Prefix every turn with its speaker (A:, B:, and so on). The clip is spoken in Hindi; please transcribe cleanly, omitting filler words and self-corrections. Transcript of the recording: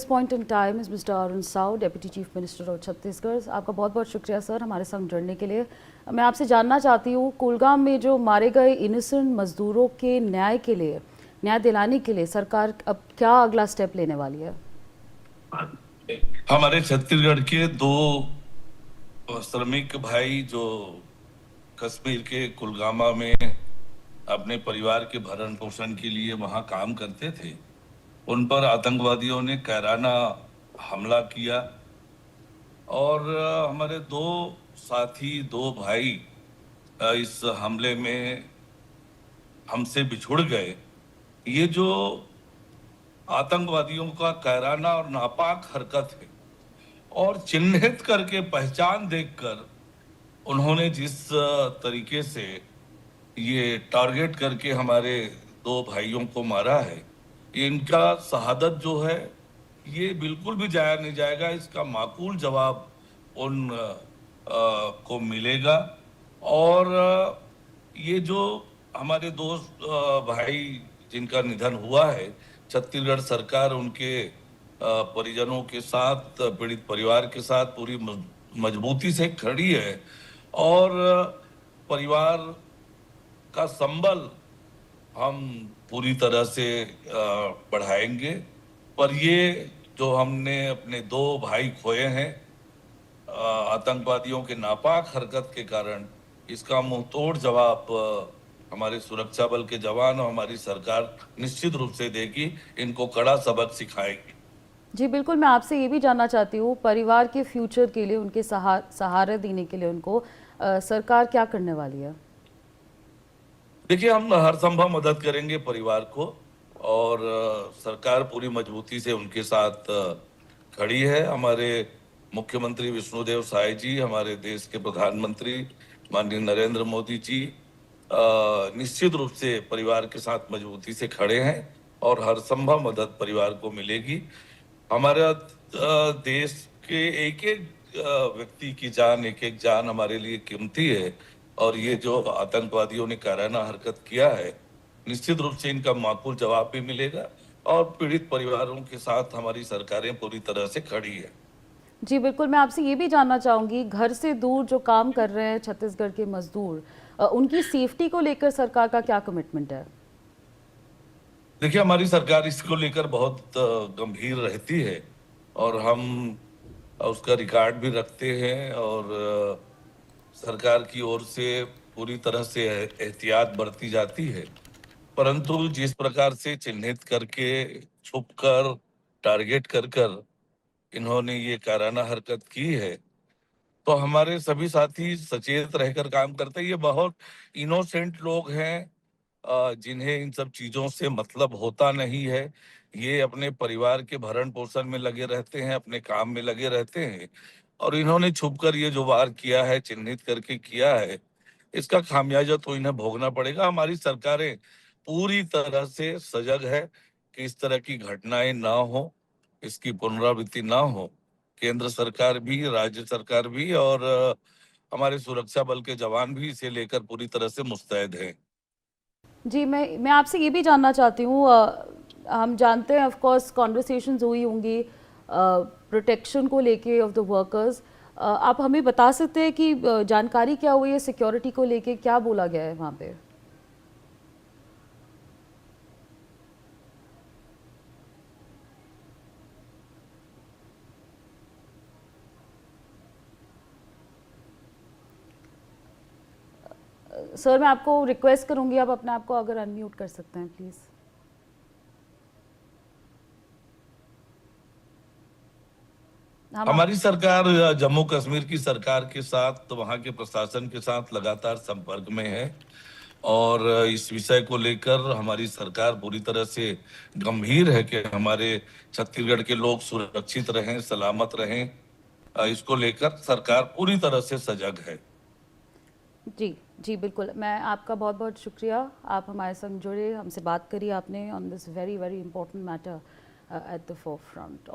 A: This point in time is Mr. Arun Sao, Deputy Chief Minister of Chhattisgarh. आपका बहुत बहुत शुक्रिया सर हमारे संग जुड़ने के लिए। मैं आपसे जानना चाहती हूँ, कुलगाम में जो मारे गए इनोसेंट मजदूरों के न्याय के लिए, न्याय दिलाने के लिए सरकार अब क्या अगला स्टेप लेने वाली है?
B: हमारे छत्तीसगढ़ के दो श्रमिक भाई जो कश्मीर के कुलगामा में अपने परिवार के भरण पोषण के लिए वहां काम करते थे, उन पर आतंकवादियों ने कायराना हमला किया और हमारे दो साथी, दो भाई इस हमले में हमसे बिछुड़ गए। ये जो आतंकवादियों का कायराना और नापाक हरकत है और चिन्हित करके पहचान देखकर उन्होंने जिस तरीके से ये टारगेट करके हमारे दो भाइयों को मारा है, इनका शहादत जो है ये बिल्कुल भी जाया नहीं जाएगा। इसका माकूल जवाब उन को मिलेगा। और ये जो हमारे दोस्त भाई जिनका निधन हुआ है, छत्तीसगढ़ सरकार उनके परिजनों के साथ, पीड़ित परिवार के साथ पूरी मजबूती से खड़ी है और परिवार का संबल हम पूरी तरह से बढ़ाएंगे। पर ये जो हमने अपने दो भाई खोए हैं आतंकवादियों के नापाक हरकत के कारण, इसका मुंहतोड़ जवाब हमारे सुरक्षा बल के जवान और हमारी सरकार निश्चित रूप से देगी, इनको कड़ा सबक सिखाएगी।
A: जी बिल्कुल, मैं आपसे ये भी जानना चाहती हूँ, परिवार के फ्यूचर के लिए, उनके सहारा देने के लिए उनको सरकार क्या करने वाली है?
B: देखिए, हम हर संभव मदद करेंगे परिवार को और सरकार पूरी मजबूती से उनके साथ खड़ी है। हमारे मुख्यमंत्री विष्णुदेव साय जी, हमारे देश के प्रधानमंत्री माननीय नरेंद्र मोदी जी निश्चित रूप से परिवार के साथ मजबूती से खड़े हैं और हर संभव मदद परिवार को मिलेगी। हमारा देश के एक एक व्यक्ति की जान, एक एक जान हमारे लिए कीमती है और ये जो आतंकवादियों ने कायराना हरकत किया है, निश्चित रूप से इनका माकूल जवाब भी मिलेगा और पीड़ित परिवारों के साथ हमारी सरकारें पूरी तरह से खड़ी है।
A: जी बिल्कुल, मैं आपसे ये भी जानना चाहूँगी, घर से दूर जो काम कर रहे हैं छत्तीसगढ़ के मजदूर, उनकी सेफ्टी को लेकर सरकार का क्या कमिटमेंट है?
B: देखिए, हमारी सरकार इसको लेकर बहुत गंभीर रहती है और हम उसका रिकॉर्ड भी रखते हैं और सरकार की ओर से पूरी तरह से एहतियात बरती जाती है। परंतु जिस प्रकार से चिन्हित करके, छुप कर, टारगेट कर कर इन्होंने ये कायराना हरकत की है, तो हमारे सभी साथी सचेत रहकर काम करते हैं। ये बहुत इनोसेंट लोग हैं जिन्हें इन सब चीजों से मतलब होता नहीं है। ये अपने परिवार के भरण पोषण में लगे रहते हैं, अपने काम में लगे रहते हैं और इन्होंने छुपकर ये जो वार किया है, चिन्हित करके किया है, इसका खामियाजा तो इन्हें भोगना पड़ेगा। हमारी सरकारें पूरी तरह से सजग है कि इस तरह की घटनाएं ना हो, इसकी पुनरावृत्ति ना हो। केंद्र सरकार भी, राज्य सरकार भी और हमारे सुरक्षा बल के जवान भी इसे लेकर पूरी तरह से मुस्तैद हैं।
A: जी, मैं आपसे ये भी जानना चाहती हूँ, हम जानते हैं ऑफ कोर्स कॉन्वर्सेशंस हुई होंगी प्रोटेक्शन को लेके ऑफ द वर्कर्स। आप हमें बता सकते हैं कि जानकारी क्या हुई है सिक्योरिटी को लेके, क्या बोला गया है वहाँ पे? सर मैं आपको रिक्वेस्ट करूंगी, आप अपने आप को अगर अनम्यूट कर सकते हैं प्लीज़।
B: हमारी सरकार जम्मू कश्मीर की सरकार के साथ, तो वहां के प्रशासन के साथ लगातार संपर्क में है और इस विषय को लेकर हमारी सरकार पूरी तरह से गंभीर है कि हमारे छत्तीसगढ़ के लोग सुरक्षित रहें, सलामत रहें। इसको लेकर सरकार पूरी तरह से सजग है।
A: जी जी बिल्कुल, मैं आपका बहुत बहुत शुक्रिया, आप हमारे संग जुड़े, हमसे बात करी आपने on this very very important matter at the four front.